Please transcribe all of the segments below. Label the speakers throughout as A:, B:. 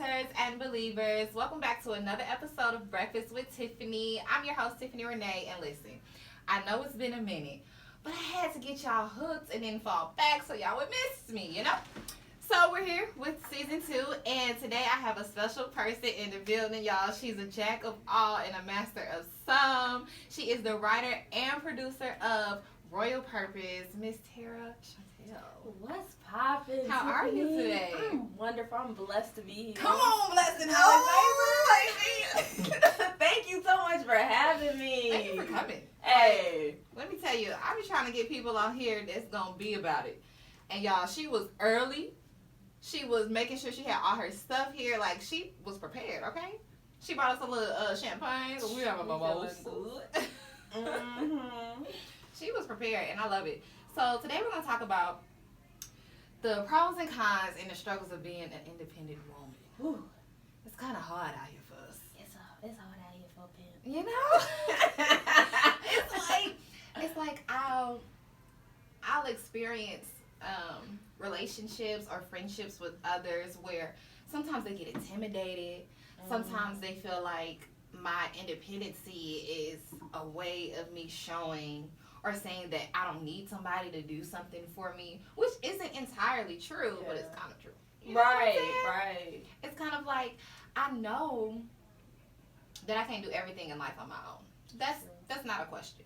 A: Believers and Believers. Welcome back to another episode of Breakfast with Tiffany. I'm your host, Tiffany Renee, and listen, I know it's been a minute, but I had to get y'all hooked and then fall back so y'all would miss me, you know? So we're here with season 2, and today I have a special person in the building, y'all. She's a jack of all and a master of some. She is the writer and producer of Royal Purpose, Miss Tara Chantel.
B: What's poppin'?
A: How are you today?
B: I'm wonderful. I'm blessed to be here.
A: Come on, blessing
B: Thank you so much for having me.
A: Thank you for coming.
B: Hey.
A: Let me tell you, I be trying to get people on here that's going to be about it. And y'all, she was early. She was making sure she had all her stuff here. Like, she was prepared, okay? She brought us a little champagne. We have a mimosa.
B: Mm-hmm.
A: She was prepared, and I love it. So today we're going to talk about the pros and cons and the struggles of being an independent woman.
B: Ooh.
A: It's kind of hard out here for us.
B: It's hard out here for a pimp.
A: You know? it's like I'll experience relationships or friendships with others where sometimes they get intimidated. Sometimes they feel like my independency is a way of me showing or saying that I don't need somebody to do something for me, which isn't entirely true, but it's kind of true. You know
B: Right.
A: It's kind of like, I know that I can't do everything in life on my own. That's not a question.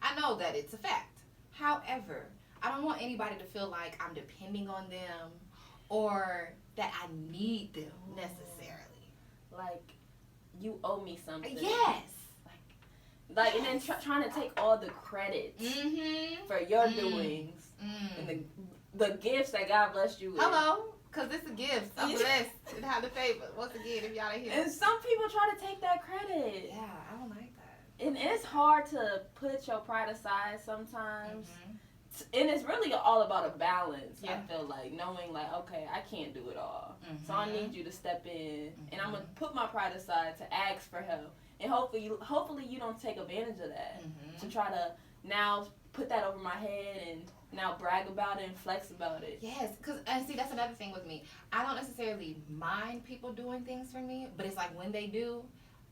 A: I know that it's a fact. However, I don't want anybody to feel like I'm depending on them or that I need them necessarily.
B: Like, you owe me something.
A: Yes.
B: Like, and then trying to take all the credit for your doings and the gifts that God blessed you with.
A: Hello, because it's a gift. I'm blessed and have the favor. Once again, if y'all ain't here.
B: And some people try to take that credit.
A: Yeah, I don't like that.
B: And it's hard to put your pride aside sometimes. And it's really all about a balance.
A: Yeah.
B: I feel like knowing, like, okay, I can't do it all, so I need you to step in, and I'm gonna put my pride aside to ask for help, and hopefully you don't take advantage of that to try to now put that over my head and now brag about it and flex about it.
A: Yes, and see, that's another thing with me. I don't necessarily mind people doing things for me, but it's like when they do,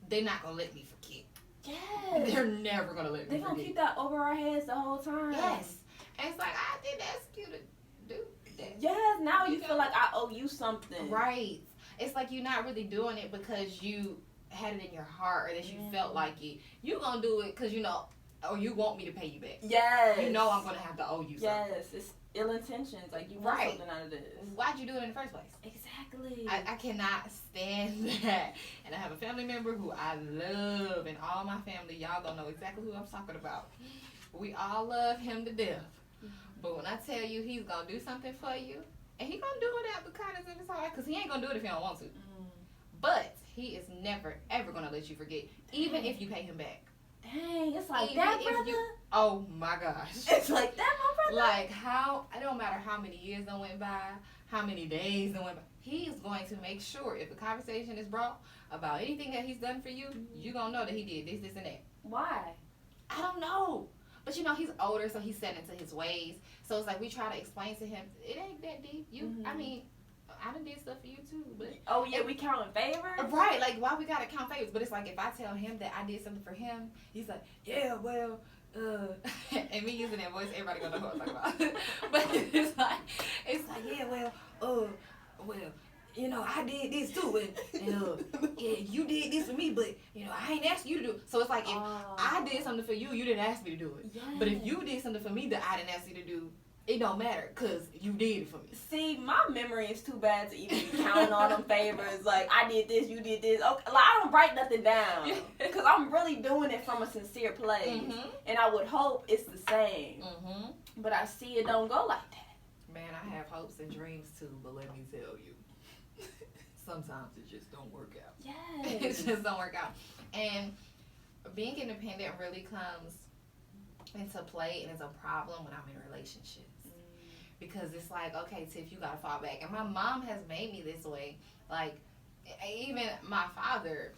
A: they're not gonna let me forget.
B: Yes.
A: They're never gonna let me
B: They're
A: forget.
B: gonna keep that over our heads the whole time.
A: Yes. And it's like, I didn't ask you to do that.
B: Yes, now you feel like I owe you something.
A: Right. It's like you're not really doing it because you had it in your heart or that you felt like it. You're going to do it because, you know, or you want me to pay you back.
B: Yes.
A: You know I'm going to have to owe you something.
B: Yes, it's ill intentions. Like, you want something out of this.
A: Why'd you do it in the first place?
B: Exactly.
A: I cannot stand that. And I have a family member who I love, and all my family, y'all don't know exactly who I'm talking about. We all love him to death. But when I tell you he's going to do something for you, and he's going to do it out the kindness of his heart, because he ain't going to do it if he don't want to. But he is never, ever going to let you forget, even if you pay him back.
B: Dang, it's like
A: Even
B: that,
A: if
B: brother?
A: Oh, my gosh.
B: It's like that, my brother?
A: Like, it don't matter how many years done went by, how many days done went by. He is going to make sure if a conversation is brought about anything that he's done for you, you're going to know that he did this, and that.
B: Why?
A: I don't know. But, you know, he's older, so he's set into his ways. So it's like we try to explain to him, it ain't that deep. I mean, I done did stuff for you, too. But
B: oh, yeah, we counting favors?
A: Right. Like, why we got to count favors? But it's like if I tell him that I did something for him, he's like, yeah, well, and me using that voice, everybody gonna know what I'm talking about. But it's like, yeah, well, you know, I did this too, and yeah, you did this for me, but you know, I ain't asked you to do it. So it's like if I did something for you, you didn't ask me to do it.
B: Yes.
A: But if you did something for me that I didn't ask you to do, it don't matter because you did it for me.
B: See, my memory is too bad to even be counting on them favors. Like, I did this, you did this. Okay, like, I don't write nothing down because I'm really doing it from a sincere place, and I would hope it's the same. But I see it don't go like that.
A: Man, I have hopes and dreams too, but let me tell you, sometimes it just don't work out.
B: Yes.
A: It just don't work out. And being independent really comes into play and is a problem when I'm in relationships. Because it's like, okay, Tiff, you gotta fall back. And my mom has made me this way. Like, even my father,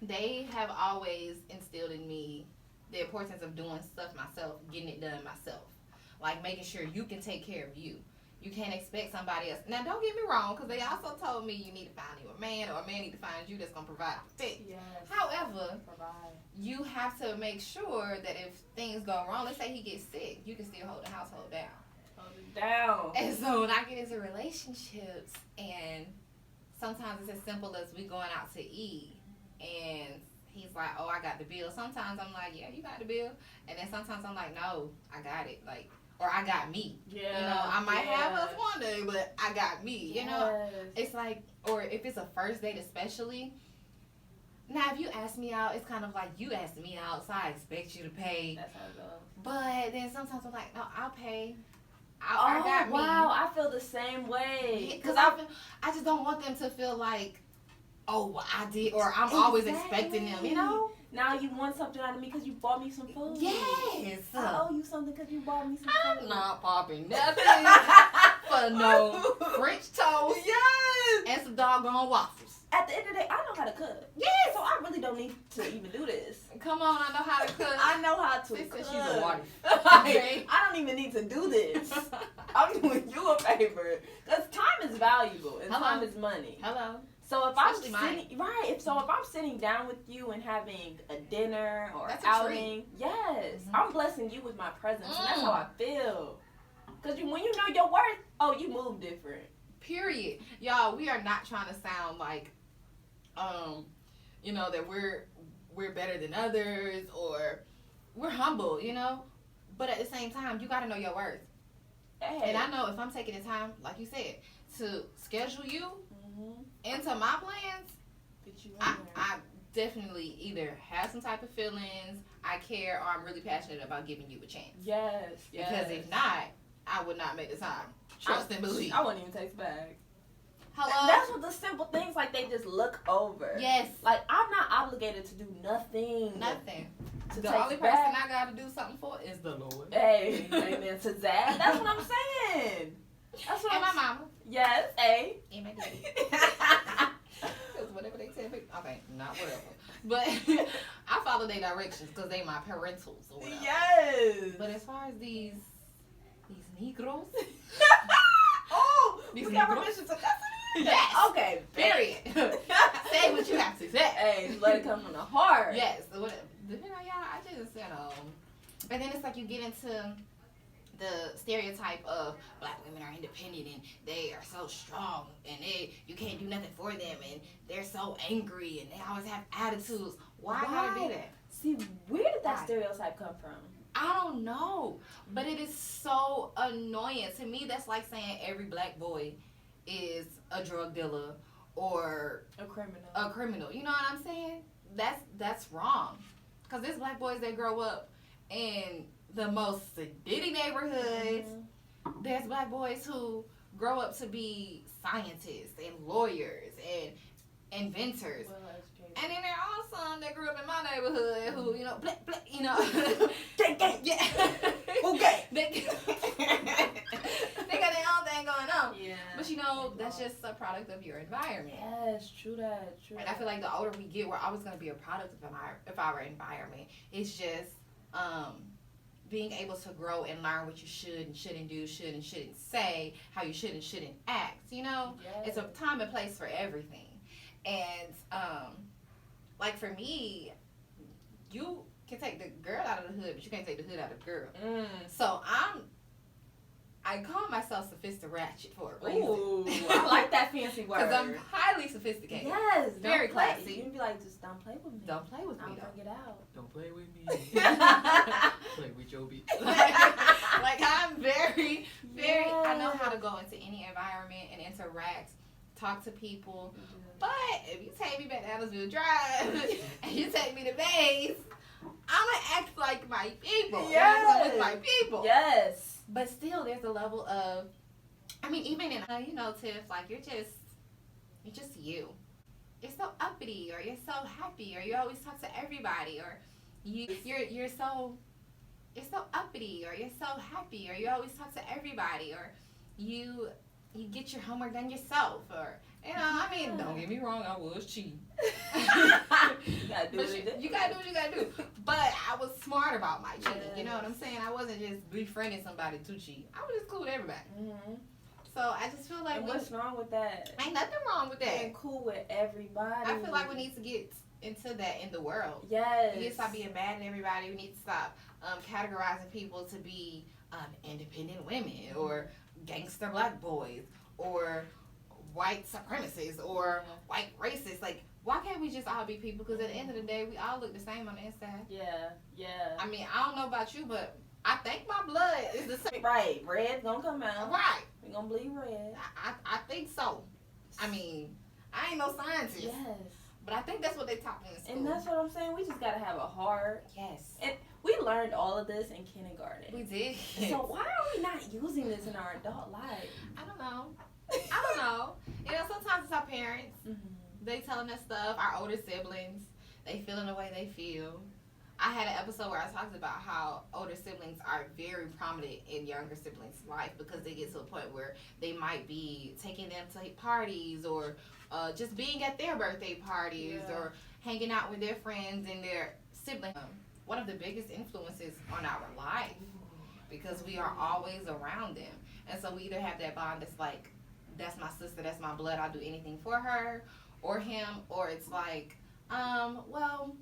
A: they have always instilled in me the importance of doing stuff myself, getting it done myself. Like, making sure you can take care of you. you can't expect somebody else. Now, don't get me wrong, because they also told me you need to find you a man, or a man need to find you that's going to provide the fit.
B: Yes.
A: However, you have to make sure that if things go wrong, let's say he gets sick, you can still hold the household down.
B: Hold it down.
A: And so when I get into relationships, and sometimes it's as simple as we going out to eat, and he's like, oh, I got the bill. Sometimes I'm like, yeah, you got the bill. And then sometimes I'm like, no, I got it. Like, or I got me.
B: Yeah.
A: You know, I might have us one day, but I got me. You know, it's like, or if it's a first date especially. Now, if you ask me out, it's kind of like you asked me out, so I expect you to pay.
B: That's how it goes.
A: But then sometimes I'm like, no, I'll pay. I got me.
B: Wow, I feel the same way.
A: Because I just don't want them to feel like, oh, well, I did, or I'm always expecting them, you know?
B: Now you want something out of me because you bought me some food.
A: Yes.
B: I owe you something because you bought me some food.
A: I'm not popping nothing for no French toast and some doggone waffles.
B: At the end of the day, I know how to cook.
A: Yes.
B: So I really don't need to even do this.
A: Come on, I know how to cook.
B: I know how to
A: Sister,
B: cook.
A: she's a wife.
B: I don't even need to do this. I'm doing you a favor. Because time is valuable and time is money.
A: Hello.
B: So if
A: Especially
B: I'm sitting if I'm sitting down with you and having a dinner or
A: That's a
B: outing,
A: treat.
B: yes, I'm blessing you with my presence, and that's how I feel. Because when you know your worth, oh, you move different.
A: Period. Y'all, we are not trying to sound like, you know, that we're better than others, or we're humble, you know. But at the same time, you got to know your worth.
B: Hey.
A: And I know if I'm taking the time, like you said, to schedule you into my plans, I definitely either have some type of feelings, I care, or I'm really passionate about giving you a chance.
B: Yes.
A: Because if not, I would not make the time. Trust and believe.
B: I wouldn't even text back.
A: Hello?
B: That's what the simple things, like, they just look over.
A: Yes.
B: Like, I'm not obligated to do nothing.
A: Nothing.
B: To
A: The
B: text
A: only
B: back.
A: person I got to do something for is the Lord.
B: Hey, amen to that. That's what I'm saying. That's what
A: And
B: I'm
A: my mama.
B: Yes, hey.
A: And my daddy. Because whatever they tell me. Okay, not whatever. But I follow their directions because they my parentals or whatever.
B: Yes.
A: But as far as these Negroes.
B: Oh,
A: These
B: we got
A: Negroes?
B: permission to cuss?
A: Yes.
B: Okay,
A: Period. Say what you have to say.
B: Hey, just let it come from the heart.
A: Yes. Depending on y'all, I just, but then it's like you get into the stereotype of black women are independent and they are so strong and you can't do nothing for them and they're so angry and they always have attitudes. Why gotta do that?
B: See, where did that
A: Why?
B: stereotype come from?
A: I don't know, but it is so annoying. To me, that's like saying every black boy is a drug dealer or
B: A criminal.
A: a criminal. You know what I'm saying? That's wrong. Because there's black boys that grow up in the most sedity neighborhoods. Mm-hmm. There's black boys who grow up to be scientists and lawyers and inventors.
B: Well,
A: and then there are some that grew up in my neighborhood who, you know, you know.
B: gang.
A: Yeah.
B: Okay.
A: They got their own thing going on.
B: Yeah.
A: But you know, that's just a product of your environment.
B: Yes, true that.
A: And I feel like the older we get, we're always going to be a product of our environment. It's just being able to grow and learn what you should and shouldn't do, should and shouldn't say, how you should and shouldn't act. You know, It's a time and place for everything. And like for me, you can take the girl out of the hood, but you can't take the hood out of the girl. So I call myself sophisticated for a reason.
B: Ooh, I like that fancy word.
A: Because I'm highly sophisticated.
B: Yes,
A: Very classy.
B: You can be like, just don't play with me.
A: Don't play with me,
B: I'll
A: though.
B: bring it out.
C: Don't play with me. Play with your bitch.
A: Like I'm very, I know how to go into any environment and interact, talk to people. But if you take me back to Adamsville Drive and you take me to Bays, I'm going to act like my people.
B: Yes.
A: With my people.
B: Yes.
A: But still, there's a level of, I mean, even in, you know, Tiff, like you're just you. You're so uppity, or you're so happy, or you always talk to everybody, or you're so uppity, or you're so happy, or you always talk to everybody, or you get your homework done yourself, or you know, I mean, don't get me wrong, I was cheating.
B: You gotta do
A: You gotta do what you gotta do. But I was smart about my cheating. You know what I'm saying? I wasn't just befriending somebody to cheat. I was just cool with everybody.
B: Mm-hmm.
A: So I just feel like
B: And what's wrong with that?
A: ain't nothing wrong with that.
B: Being cool with everybody.
A: I feel like we need to get into that in the world.
B: Yes.
A: We need to stop being mad at everybody. We need to stop categorizing people to be independent women or gangster black boys or white supremacists or white racists. Like, why can't we just all be people? Because at the end of the day, we all look the same on the inside.
B: Yeah.
A: I mean, I don't know about you, but I think my blood is the same.
B: Right. Red gonna come out.
A: Right.
B: We gonna bleed red.
A: I think so. I mean, I ain't no scientist.
B: Yes.
A: But I think that's what they taught me in school.
B: And that's what I'm saying. We just gotta have a heart.
A: Yes.
B: And we learned all of this in kindergarten.
A: We did.
B: So why are we not using this in our adult life?
A: I don't know. You know, sometimes it's our parents.
B: Mm-hmm.
A: They telling us stuff. Our older siblings, they feeling the way they feel. I had an episode where I talked about how older siblings are very prominent in younger siblings' life because they get to a point where they might be taking them to parties or just being at their birthday parties or hanging out with their friends and their siblings. One of the biggest influences on our life because we are always around them. And so we either have that bond that's like, that's my sister, that's my blood, I'll do anything for her or him, or it's like, well,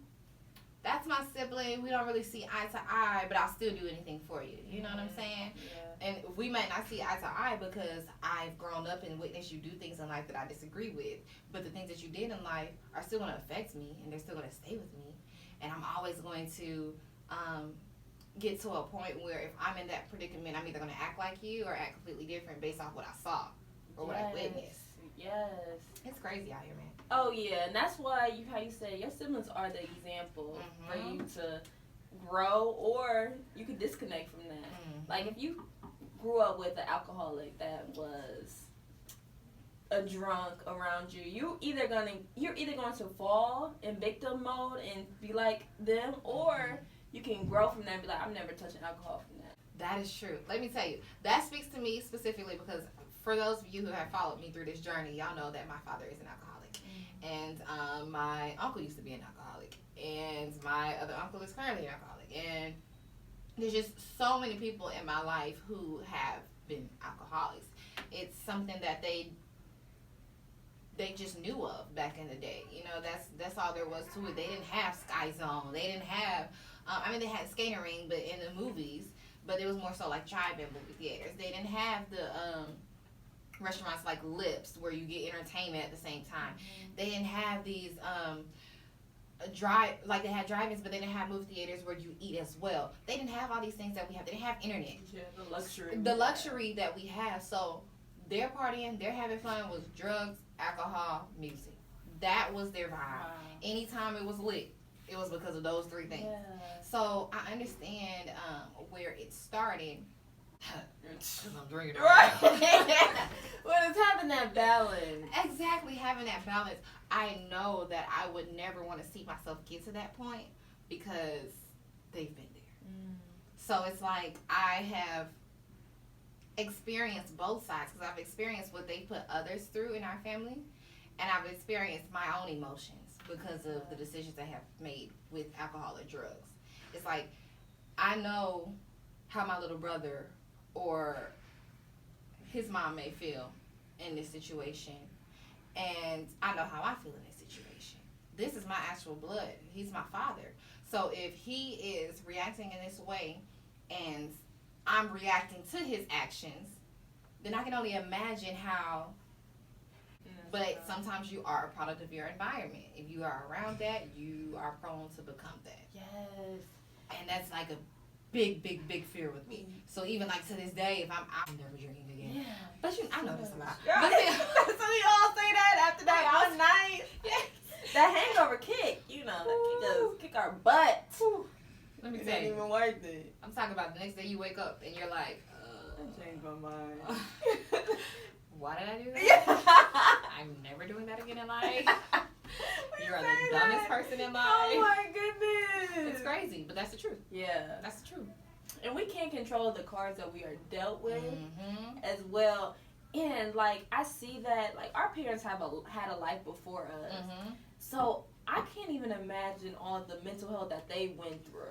A: that's my sibling, we don't really see eye to eye, but I'll still do anything for you. You know what I'm saying?
B: Yeah.
A: And we might not see eye to eye because I've grown up and witnessed you do things in life that I disagree with, but the things that you did in life are still going to affect me and they're still going to stay with me. And I'm always going to get to a point where if I'm in that predicament, I'm either going to act like you or act completely different based off what I saw or what I witnessed.
B: Yes.
A: It's crazy out here, man.
B: Oh yeah, and that's why how you say your siblings are the example for you to grow, or you could disconnect from that. Like if you grew up with an alcoholic that was a drunk around you, you're either going to fall in victim mode and be like them, or you can grow from that and be like, I'm never touching alcohol from that.
A: That is true. Let me tell you, that speaks to me specifically because for those of you who have followed me through this journey, y'all know that my father is an alcoholic. And my uncle used to be an alcoholic. And my other uncle is currently an alcoholic. And there's just so many people in my life who have been alcoholics. It's something that they just knew of back in the day. You know, that's all there was to it. They didn't have Sky Zone. They didn't have, they had skating ring, but in the movies. But it was more so like drive-in movie theaters. They didn't have the restaurants like Lips where you get entertainment at the same time. They didn't have these they had drive-ins, but they didn't have movie theaters where you eat as well. They didn't have all these things that we have. They didn't have internet.
B: Yeah, the
A: luxury that we have. So their partying, their having fun was drugs, alcohol, music. That was their vibe. Wow. Anytime it was lit, it was because of those three things. Yeah. So I understand where it started.
C: Because I'm drinking
B: right. Well, it's having that balance.
A: Exactly, having that balance. I know that I would never want to see myself get to that point because they've been there. So it's like I have experienced both sides because I've experienced what they put others through in our family, and I've experienced my own emotions because of the decisions I have made with alcohol or drugs. It's like I know how my little brother or his mom may feel in this situation, and I know how I feel in this situation. This is my actual blood. He's my father. So if he is reacting in this way and I'm reacting to his actions, then I can only imagine how. But sometimes you are a product of your environment. If you are around that, you are prone to become that.
B: Yes.
A: And that's like a big fear with me. So even like to this day, if I'm never drinking again. Yeah. But I know this a lot.
B: Right.
A: But
B: so we all say that after that one night.
A: Yes.
B: That hangover kick, that kick our butt.
A: Let me
B: It
A: tell
B: ain't
A: you.
B: even worth it.
A: I'm talking about the next day you wake up and you're like,
B: I changed my mind.
A: Why did I do that? I'm never doing that again in life. You're the dumbest person in life.
B: Oh my goodness.
A: It's crazy, but that's the truth.
B: Yeah.
A: That's the truth.
B: And we can't control the cards that we are dealt with as well. And like I see that like our parents had a life before us. So I can't even imagine all the mental health that they went through.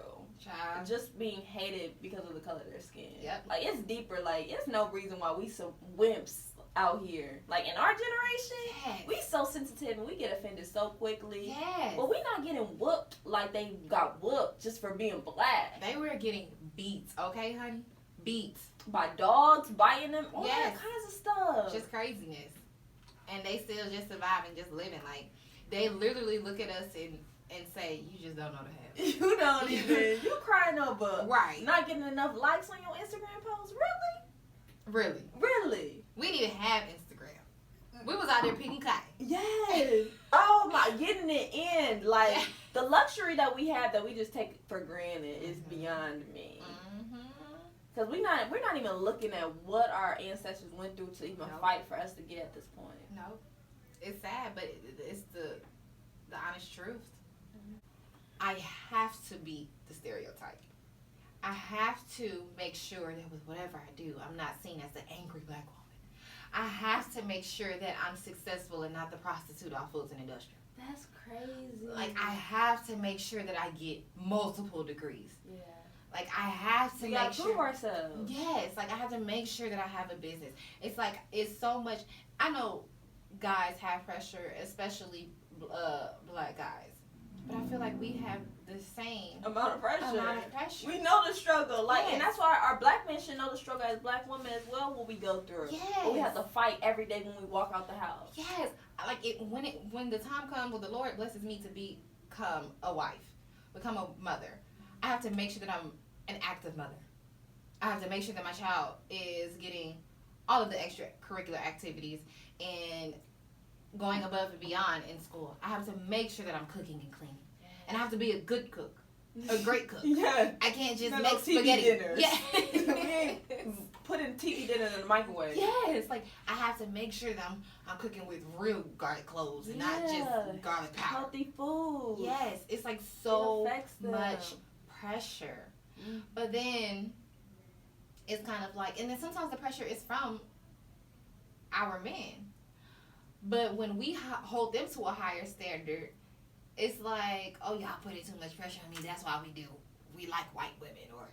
A: Child.
B: Just being hated because of the color of their skin.
A: Yep.
B: Like it's deeper. Like it's no reason why we some wimps out here. Like in our generation,
A: Yes.
B: we so sensitive and we get offended so quickly.
A: Yes.
B: But we not getting whooped like they got whooped just for being black.
A: They were getting beats, okay, honey? Beats.
B: By dogs, biting them, all
A: Yes.
B: that kinds of stuff.
A: Just craziness. And they still just surviving, just living. Like, they literally look at us and say, you just don't know the half.
B: You don't even. You crying over
A: Right.
B: not getting enough likes on your Instagram post? Really?
A: Really.
B: Really?
A: We didn't even have Instagram. We was out there picking cotton.
B: Yes. Oh my, getting it in. Like, the luxury that we have that we just take for granted is beyond me. Because we're not even looking at what our ancestors went through to even fight for us to get at this point.
A: No. It's sad, but it's the honest truth. I have to beat the stereotype. I have to make sure that with whatever I do, I'm not seen as the angry black woman. I have to make sure that I'm successful and not the prostitute off Foods and Industrial.
B: That's crazy.
A: Like, I have to make sure that I get multiple degrees.
B: Yeah.
A: Like, I have to
B: We
A: make
B: gotta prove
A: sure.
B: ourselves.
A: Yes, like, I have to make sure that I have a business. It's like, it's so much. I know guys have pressure, especially black guys. But I feel like we have the same
B: Amount of pressure. We know the struggle. Like, and that's why our black men should know the struggle as black women as well, what we go through.
A: Yes.
B: What we have to fight every day when we walk out the house.
A: Yes. Like, when the time comes when the Lord blesses me to become a wife, become a mother, I have to make sure that I'm an active mother. I have to make sure that my child is getting all of the extracurricular activities and going above and beyond in school. I have to make sure that I'm cooking and cleaning. And I have to be a good cook. A great cook.
B: Yeah.
A: I can't just
B: No
A: make
B: TV
A: spaghetti.
B: dinners.
A: Yeah.
B: We ain't putting TV dinners in the microwave.
A: Yes, like I have to make sure that I'm cooking with real garlic cloves and not just garlic powder.
B: Healthy food.
A: Yes, it's like so
B: them.
A: much pressure. But then it's kind of like, and then sometimes the pressure is from our men. But when we hold them to a higher standard, it's like, oh, y'all putting too much pressure on me. That's why we like white women or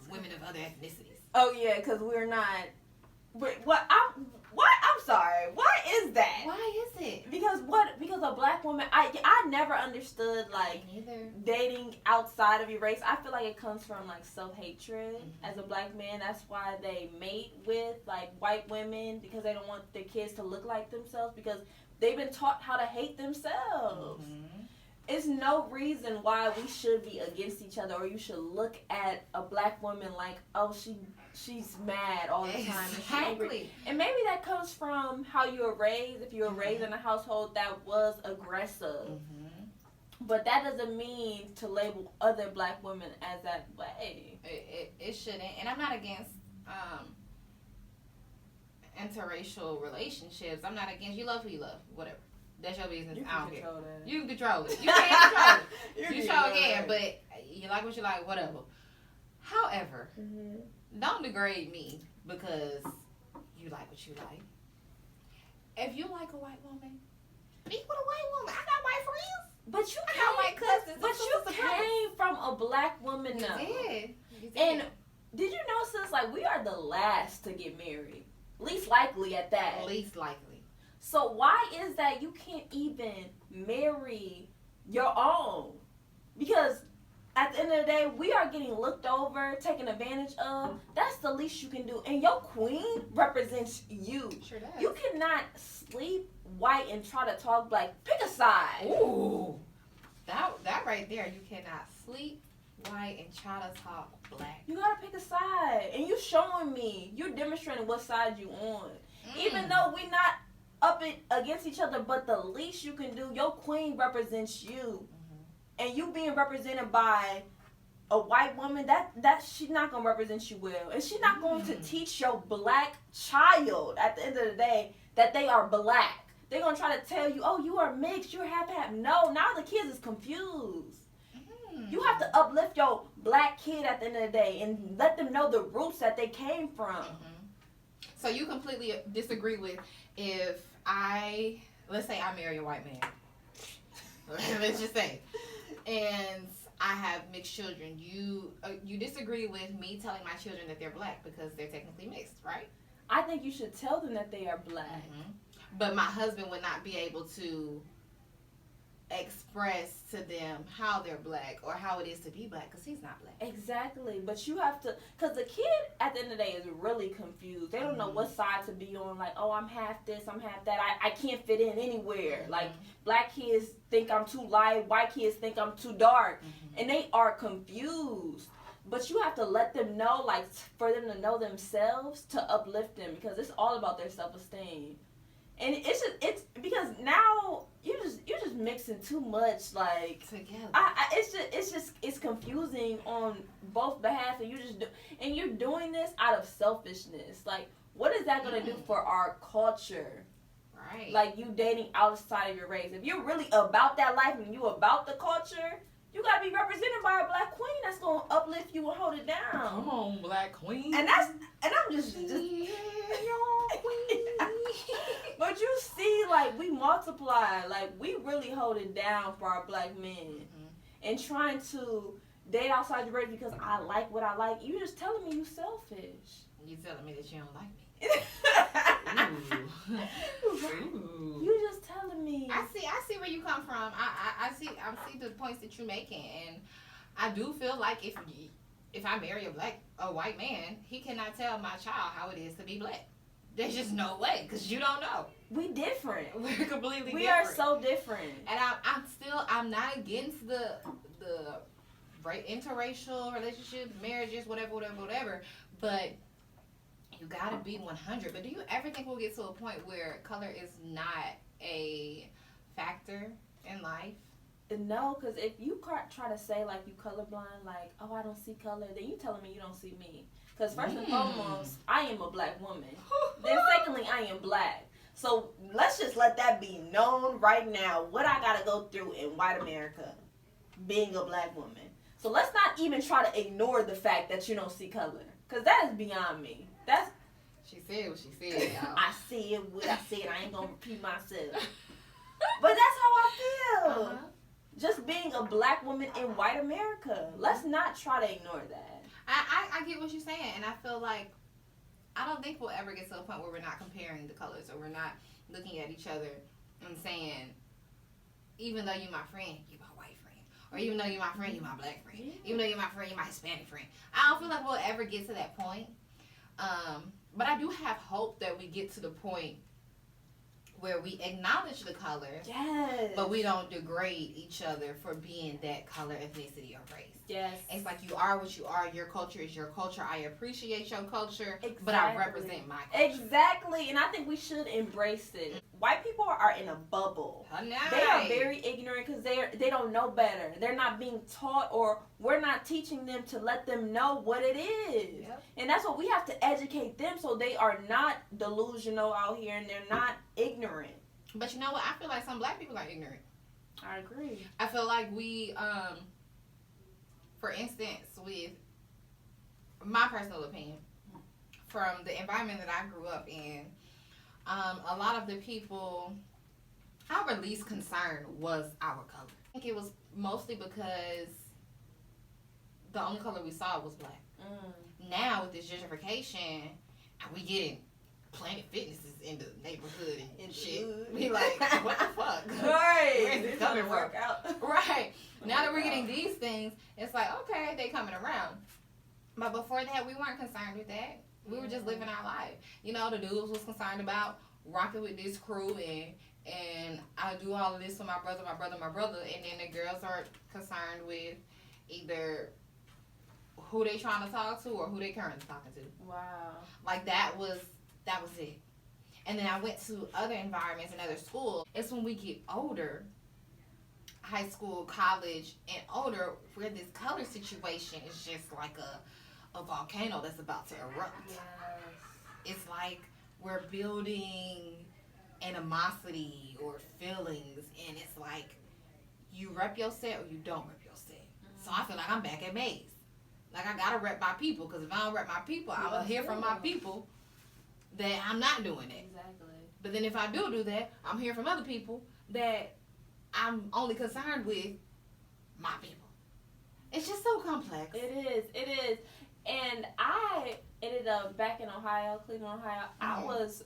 A: women of other ethnicities.
B: Oh yeah, because we're not. I'm sorry. Why is that?
A: Why is it?
B: Because a black woman. I never understood like
A: Neither.
B: dating outside of your race. I feel like it comes from like self-hatred as a black man. That's why they mate with like white women, because they don't want their kids to look like themselves, because they've been taught how to hate themselves. It's no reason why we should be against each other, or you should look at a black woman like, oh, she's mad all the time and she's angry. And maybe that comes from how you were raised. If you were raised in a household that was aggressive. But that doesn't mean to label other black women as that way.
A: It shouldn't. And I'm not against interracial relationships. I'm not against, you love who you love, whatever. That's your business. I don't care. You can control it. You can't control it. You sure can, but you like what you like, whatever. However, don't degrade me because you like what you like. If you like a white woman, be with a white woman. I got white friends.
B: But you
A: I got white cousins.
B: But you came from a black woman, though.
A: You did.
B: And did you know, sis, like, we are the last to get married. Least likely at that.
A: Least likely.
B: So why is that you can't even marry your own? Because at the end of the day, we are getting looked over, taken advantage of. That's the least you can do. And your queen represents you.
A: Sure does.
B: You cannot sleep white and try to talk black. Pick a side.
A: Ooh. That right there, you cannot sleep white and try to talk black.
B: You gotta pick a side. And you showing me. You're demonstrating what side you on. Even though we not up it against each other, but the least you can do, your queen represents you. And you being represented by a white woman, that she's not gonna represent you well. And she's not going to teach your black child at the end of the day that they are black. They're gonna try to tell you, oh, you are mixed, you're half. No, now the kids is confused. You have to uplift your black kid at the end of the day and let them know the roots that they came from.
A: So you completely disagree with if let's say I marry a white man. Let's just say. And I have mixed children. You disagree with me telling my children that they're black because they're technically mixed, right?
B: I think you should tell them that they are black.
A: But my husband would not be able to express to them how they're black or how it is to be black because he's not black.
B: Exactly. But you have to, because the kid at the end of the day is really confused. They don't know what side to be on. Like, oh, I'm half this, I'm half that. I can't fit in anywhere. Like, black kids think I'm too light, white kids think I'm too dark. And they are confused. But you have to let them know, like, for them to know themselves, to uplift them, because it's all about their self-esteem. And it's because now you're just mixing too much, like,
A: together.
B: It's confusing on both behalves, and you're doing this out of selfishness. Like, what is that gonna do for our culture?
A: Right.
B: Like, you dating outside of your race. If you're really about that life and you about the culture, you gotta be represented by a black queen that's gonna uplift you and hold it down.
A: Come on, black queen.
B: And I'm just But you see, like, we multiply, like, we really hold it down for our black men. And trying to date outside the race because I like what I like. You just telling me you selfish.
A: You telling me that you don't like me.
B: Ooh. You just telling me.
A: I see where you come from. I see the points that you're making, and I do feel like if I marry a white man, he cannot tell my child how it is to be black. There's just no way, because you don't know.
B: We different.
A: We're completely different.
B: We are so different.
A: And I'm not against the interracial relationships, marriages, whatever. But you gotta be 100. But do you ever think we'll get to a point where color is not a factor in life?
B: No, because if you try to say, like, you colorblind, like, oh, I don't see color, then you telling me you don't see me. Because first and foremost, I am a black woman. Then secondly, I am black. So let's just let that be known right now, what I got to go through in white America, being a black woman. So let's not even try to ignore the fact that you don't see color. Because that is beyond me.
A: She said what she said, y'all.
B: I said what I said. I ain't going to repeat myself. But that's how I feel. Just being a black woman in white America. Let's not try to ignore that.
A: I get what you're saying, and I feel like I don't think we'll ever get to a point where we're not comparing the colors or we're not looking at each other and saying, even though you're my friend, you're my white friend. Or even though you're my friend, you're my black friend. Even though you're my friend, you're my Hispanic friend. I don't feel like we'll ever get to that point. But I do have hope that we get to the point where we acknowledge the colors,
B: yes,
A: but we don't degrade each other for being that color, ethnicity, or race.
B: Yes.
A: It's like you are what you are. Your culture is your culture. I appreciate your culture,
B: exactly,
A: but I represent my culture.
B: Exactly, and I think we should embrace it. White people are in a bubble. They are very ignorant because they don't know better. They're not being taught, or we're not teaching them to let them know what it is.
A: Yep.
B: And that's what we have to educate them so they are not delusional out here and they're not ignorant.
A: But you know what? I feel like some black people are ignorant.
B: I agree.
A: I feel like we, for instance, with my personal opinion, from the environment that I grew up in, a lot of the people, our least concern was our color. I think it was mostly because the only color we saw was black. Now with this gentrification, we getting Planet Fitnesses in the neighborhood and shit. We like, what the fuck?
B: Right.
A: Where's this coming from?
B: Work out.
A: Right. Now that we're getting these things, it's like, okay, they coming around. But before that, we weren't concerned with that. We were just living our life. You know, the dudes was concerned about rocking with this crew and I do all of this for my brother. And then the girls are concerned with either who they trying to talk to or who they currently talking to.
B: Wow.
A: Like that was it. And then I went to other environments and other schools. It's when we get older, high school, college, and older, where this color situation is just like a volcano that's about to erupt.
B: Yes.
A: It's like we're building animosity or feelings, and it's like you rep your set or you don't rep your set. So I feel like I'm back at Maze. Like I gotta rep my people, because if I don't rep my people, I'm gonna hear from my people that I'm not doing it.
B: Exactly.
A: But then if I do that, I'm hearing from other people that I'm only concerned with my people. It's just so complex.
B: It is. And I ended up back in Ohio, Cleveland, Ohio. I was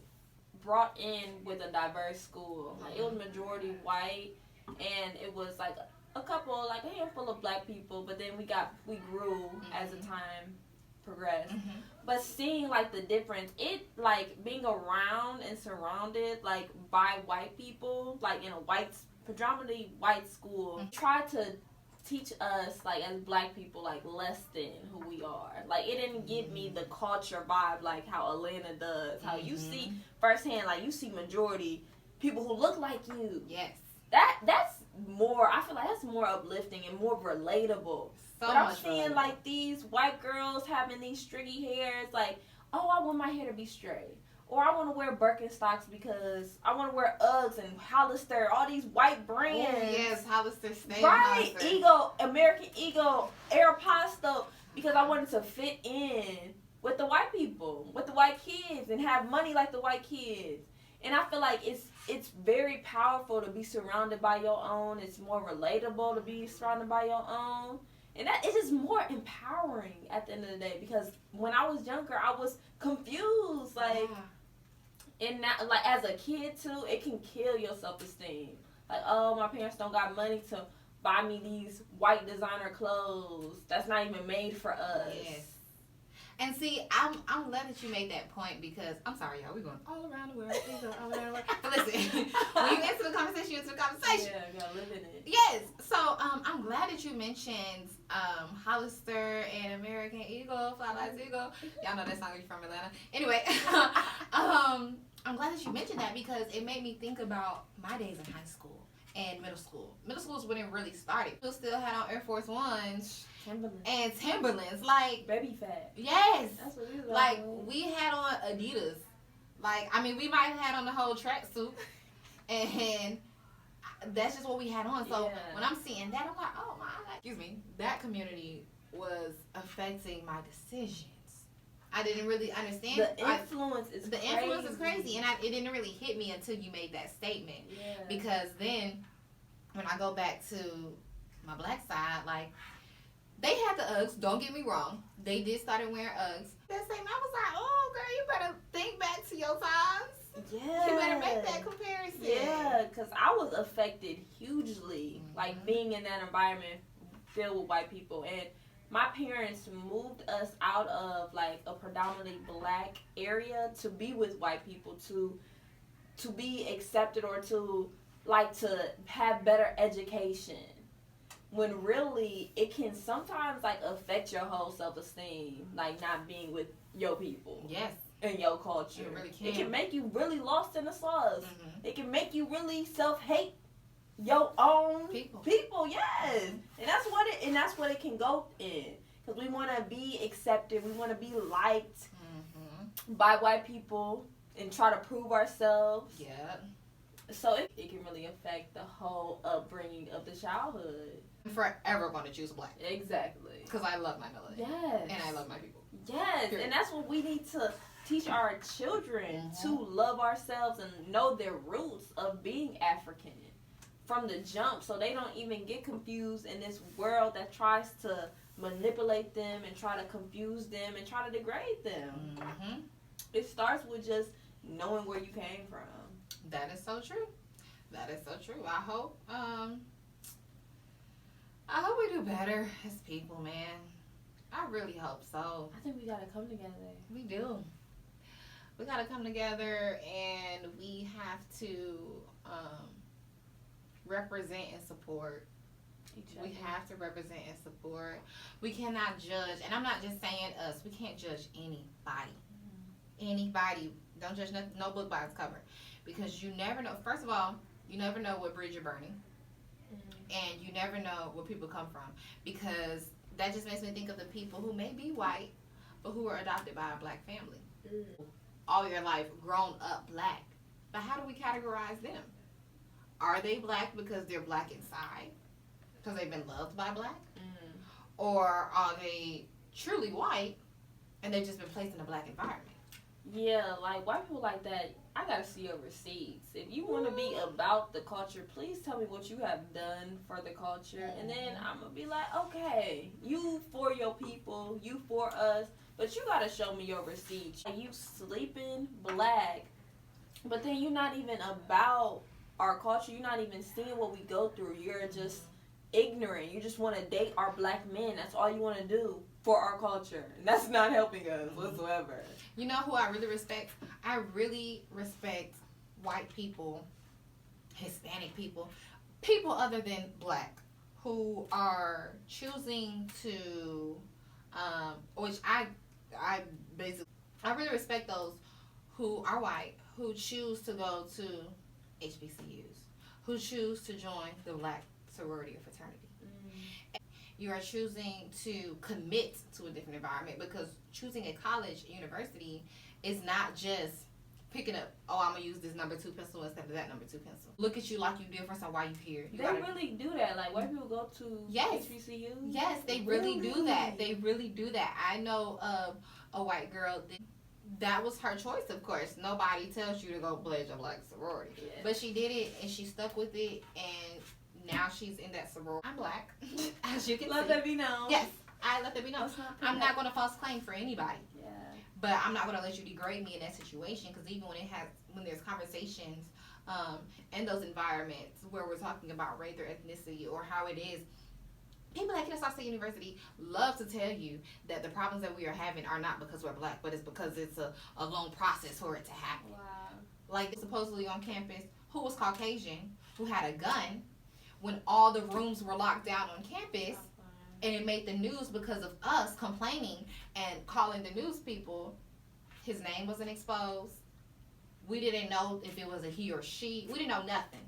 B: brought in with a diverse school. Like, it was majority white, and it was like a couple, like a handful of black people, but then we grew as the time progressed. But seeing like the difference, it like being around and surrounded like by white people, like in a predominantly white school, tried to teach us like as black people like less than who we are. Like, it didn't give me the culture vibe like how Atlanta does. How you see firsthand, like you see majority people who look like you.
A: Yes.
B: That's more, I feel like that's more uplifting and more relatable. But I'm seeing like these white girls having these stringy hairs, like, oh, I want my hair to be straight. Or I want to wear Birkenstocks because I want to wear Uggs and Hollister, all these white brands.
A: Oh, yes, Hollister, Stay
B: right,
A: Hollister.
B: Eagle, American Eagle, Aeropostale, because I wanted to fit in with the white people, with the white kids, and have money like the white kids. And I feel like it's very powerful to be surrounded by your own. It's more relatable to be surrounded by your own. And that it is more empowering at the end of the day, because when I was younger, I was confused. Like, and now, like as a kid too, it can kill your self-esteem. Like, oh, my parents don't got money to buy me these white designer clothes that's not even made for us.
A: Yes. And see, I'm glad that you made that point, because I'm sorry, y'all, we're going all around the world. We go all around the world. But listen, when you enter the conversation, you enter the conversation.
B: Yeah, you gotta live in it.
A: Yes. So I'm glad that you mentioned Hollister and American Eagle, Fly Like Eagle. Y'all know that song is from Atlanta. Anyway, I'm glad that you mentioned that, because it made me think about my days in high school and middle school. Middle school is when it really started. We still had on Air Force Ones. And Timberlands, like
B: baby fat.
A: Yes,
B: that's what we
A: like we had on Adidas. Like, I mean, we might have had on the whole tracksuit, and that's just what we had on. So when I'm seeing that, I'm like, oh my, excuse me, that community was affecting my decisions. I didn't really understand.
B: The influence is
A: crazy, and it didn't really hit me until you made that statement.
B: Yeah.
A: Because then, when I go back to my black side, like, they had the Uggs, don't get me wrong. They did start wearing Uggs. That same, I was like, oh, girl, you better think back to your times.
B: Yeah.
A: You better make that comparison.
B: Yeah, because I was affected hugely, like, being in that environment filled with white people. And my parents moved us out of, like, a predominantly black area to be with white people, to be accepted, or to have better education. When really, it can sometimes, like, affect your whole self-esteem, like, not being with your people.
A: Yes.
B: And your culture.
A: It really can.
B: It can make you really lost in the sauce. It can make you really self-hate your own people. Yes. And that's what it can go in. Because we want to be accepted. We want to be liked by white people and try to prove ourselves.
A: Yeah.
B: So it can really affect the whole upbringing of the childhood.
A: I'm forever going to choose black.
B: Exactly.
A: Because I love my melody.
B: Yes.
A: And I love my people.
B: Yes. Period. And that's what we need to teach our children, to love ourselves and know their roots of being African from the jump, so they don't even get confused in this world that tries to manipulate them and try to confuse them and try to degrade them. It starts with just knowing where you came from.
A: That is so true. That is so true. I hope we do better as people, man. I really hope so.
B: I think we gotta come together.
A: We do. We gotta come together, and we have to represent and support. We have to represent and support. We cannot judge, and I'm not just saying us. We can't judge anybody. Anybody. Don't judge no book by its cover, because you never know. First of all, you never know what bridge you're burning, and you never know where people come from, because that just makes me think of the people who may be white, but who were adopted by a black family. All your life, grown up black. But how do we categorize them? Are they black because they're black inside? Because they've been loved by black? Or are they truly white and they've just been placed in a black environment?
B: Yeah, like white people like that, I gotta see your receipts. If you want to be about the culture, please tell me what you have done for the culture, and then I'm gonna be like, okay, you for your people, you for us, but you gotta show me your receipts. Like, you sleeping black, but then you're not even about our culture. You're not even seeing what we go through. You're just ignorant. You just want to date our black men. That's all you want to do for our culture. And that's not helping us whatsoever.
A: You know who I really respect? I really respect white people, Hispanic people, people other than black, who are choosing to, which I basically, I really respect those who are white, who choose to go to HBCUs, who choose to join the black sorority or fraternity. You are choosing to commit to a different environment, because choosing a college, university, is not just picking up, oh, I'm going to use this number 2 pencil instead of that number 2 pencil. Look at you like you different, so why you here?
B: They really do that. Like, white people go to HBCUs?
A: Yes, they really do that. They really do that. I know of a white girl that was her choice, of course. Nobody tells you to go pledge a black sorority. Yeah. But she did it, and she stuck with it, and now she's in that sorority. I'm black, as you can see.
B: Let that be known.
A: Yes, I let that be known. I'm not going to false claim for anybody.
B: Yeah.
A: But I'm not going to let you degrade me in that situation, because even when there's conversations in those environments where we're talking about race or ethnicity or how it is, people at Kennesaw State University love to tell you that the problems that we are having are not because we're black, but it's because it's a long process for it to happen.
B: Wow.
A: Like, supposedly on campus, who was Caucasian, who had a gun, when all the rooms were locked down on campus, and it made the news because of us complaining and calling the news people. His name wasn't exposed. We didn't know if it was a he or she. We didn't know nothing.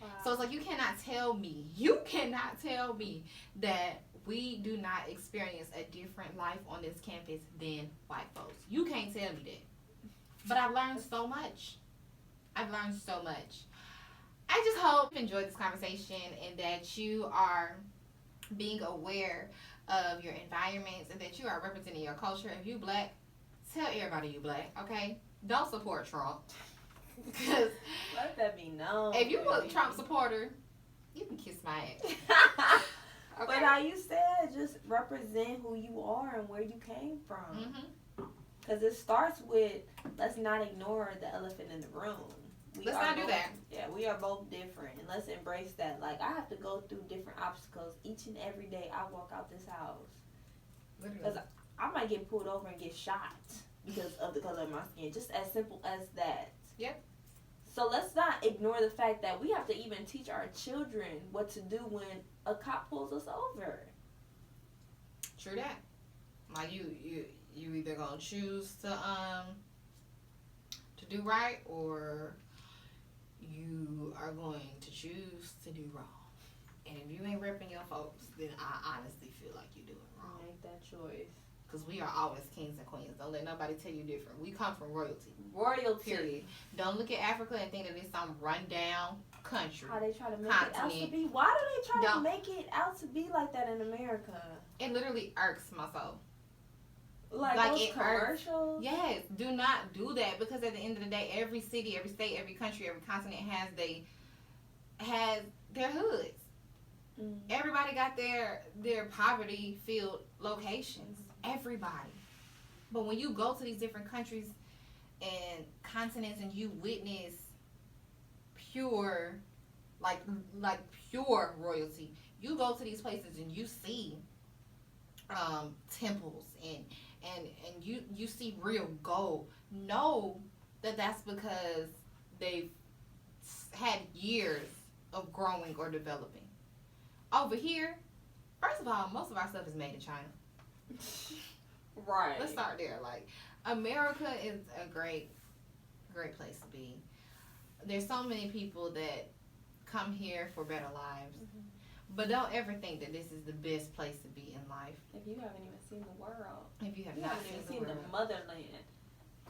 A: Wow. So it's like, you cannot tell me that we do not experience a different life on this campus than white folks. You can't tell me that. But I've learned so much. I just hope you enjoyed this conversation and that you are being aware of your environments and that you are representing your culture. If you black, tell everybody you black, okay? Don't support Trump. Because
B: let that be known.
A: If you a Trump supporter, you can kiss my ass.
B: Okay. But how you said, just represent who you are and where you came from. Because it starts with, let's not ignore the elephant in the room.
A: Let's not do that.
B: Yeah, we are both different, and let's embrace that. Like, I have to go through different obstacles each and every day I walk out this house. Because I might get pulled over and get shot because of the color of my skin. Just as simple as that.
A: Yep.
B: So let's not ignore the fact that we have to even teach our children what to do when a cop pulls us over.
A: True that. Like, you either gonna choose to do right, or you are going to choose to do wrong. And if you ain't repping your folks, then I honestly feel like you're doing wrong.
B: Make that choice.
A: Because we are always kings and queens. Don't let nobody tell you different. We come from royalty.
B: Royalty.
A: Period. Don't look at Africa and think that it's some rundown country.
B: How they try to make it out to be. Why do they try to make it out to be like that in America?
A: It literally irks my soul.
B: Like those commercials?
A: Yes. Do not do that, because at the end of the day, every city, every state, every country, every continent has their hoods. Everybody got their poverty-filled locations. Everybody. But when you go to these different countries and continents and you witness pure, like pure royalty, you go to these places and you see temples and you see real gold. Know that that's because they've had years of growing or developing. Over here, first of all, most of our stuff is made in China.
B: Right.
A: Let's start there. Like, America is a great place to be. There's so many people that come here for better lives. But don't ever think that this is the best place to be in life.
B: If you haven't even seen the world.
A: If you have not seen
B: the motherland.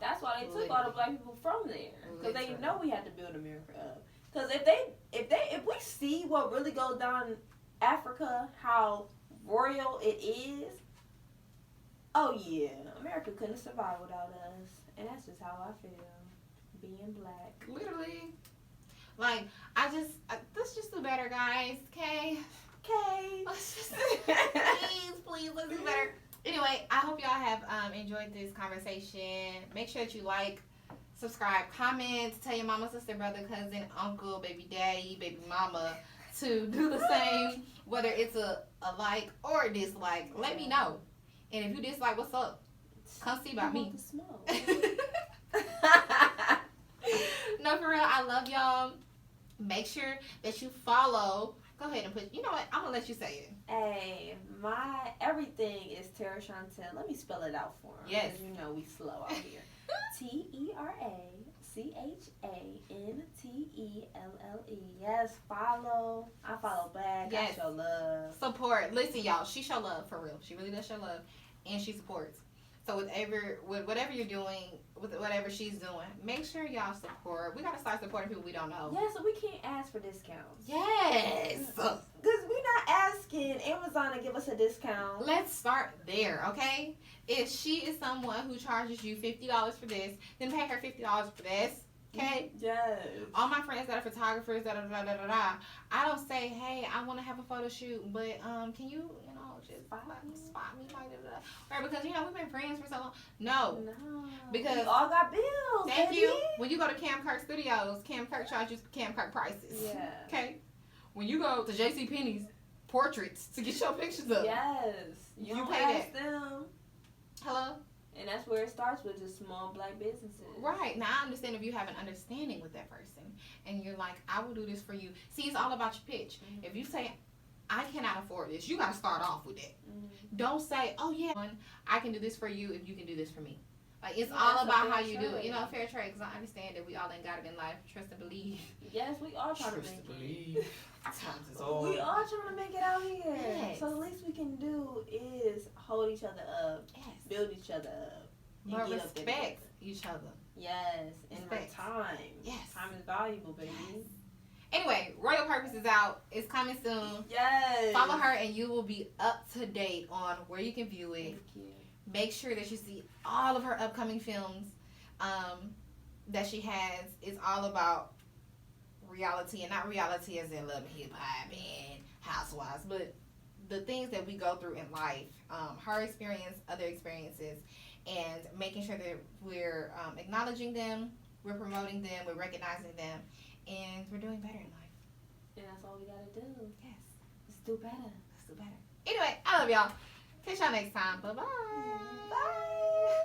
B: That's why they took all the black people from there. Because they know we had to build America up. Because if we see what really goes down in Africa, how royal it is, oh yeah, America couldn't survive without us. And that's just how I feel. Being black.
A: Literally. Like, let's just do better, guys. Okay?
B: Okay.
A: Let's just, please, let's do better. Anyway, I hope y'all have enjoyed this conversation. Make sure that you like, subscribe, comment, tell your mama, sister, brother, cousin, uncle, baby daddy, baby mama to do the same, whether it's a like or a dislike. Let me know. And if you dislike, what's up? Come see about me. No, for real, I love y'all. Make sure that you follow. Go ahead and put, you know what? I'm going to let you say it.
B: Hey, my everything is Terra Chantel. Let me spell it out for him.
A: Yes.
B: You know we slow out here. TerraChantelle. Yes, follow. I follow back.
A: Yes.
B: I show love.
A: Support. Listen, y'all, she show love for real. She really does show love. And she supports. So with whatever you're doing, with whatever she's doing, make sure y'all support. We got to start supporting people we don't know.
B: Yeah, so we can't ask for discounts.
A: Yes.
B: Because we're not asking Amazon to give us a discount.
A: Let's start there, okay? If she is someone who charges you $50 for this, then pay her $50 for this, okay?
B: Yes.
A: All my friends that are photographers, I don't say, hey, I want to have a photo shoot, but can you, just spot me, right? Because we've been friends for so long. No, because
B: we all got bills.
A: Thank
B: baby.
A: you. When you go to Cam Kirk Studios, Cam Kirk charges Cam Kirk prices.
B: Yeah.
A: Okay. When you go to J.C. Penney's portraits to get your pictures up.
B: Yes.
A: You
B: don't
A: pay
B: ask
A: that.
B: them.
A: Hello.
B: And that's where it starts with just small black businesses.
A: Right. Now, I understand if you have an understanding with that person and you're like, I will do this for you. See, it's all about your pitch. Mm-hmm. If you say, I cannot afford this, you got to start off with that. Mm-hmm. Don't say, oh, yeah, I can do this for you if you can do this for me. Like, it's all about how you do it. Fair trade, because I understand that we all ain't got it in life. Trust and believe.
B: Yes, we all trying to make it.
C: Believe. Times is all.
B: We all trying to make it out here.
A: Yes.
B: So the least we can do is hold each other up, build each other up,
A: but respect each other.
B: Yes, and time.
A: Yes.
B: Time is valuable, baby.
A: Yes. Anyway, Royal Purpose is out. It's coming soon.
B: Yes.
A: Follow her and you will be up to date on where you can view it.
B: Thank you.
A: Make sure that you see all of her upcoming films that she has. It's all about reality, and not reality as in love and hip hop and housewives, but the things that we go through in life. Her experience, other experiences, and making sure that we're acknowledging them, we're promoting them, we're recognizing them, and we're doing better in life.
B: And that's all we gotta do.
A: Yes.
B: Let's do better.
A: Let's do better. Anyway, I love y'all. Catch y'all next time. Bye-bye.
B: Bye.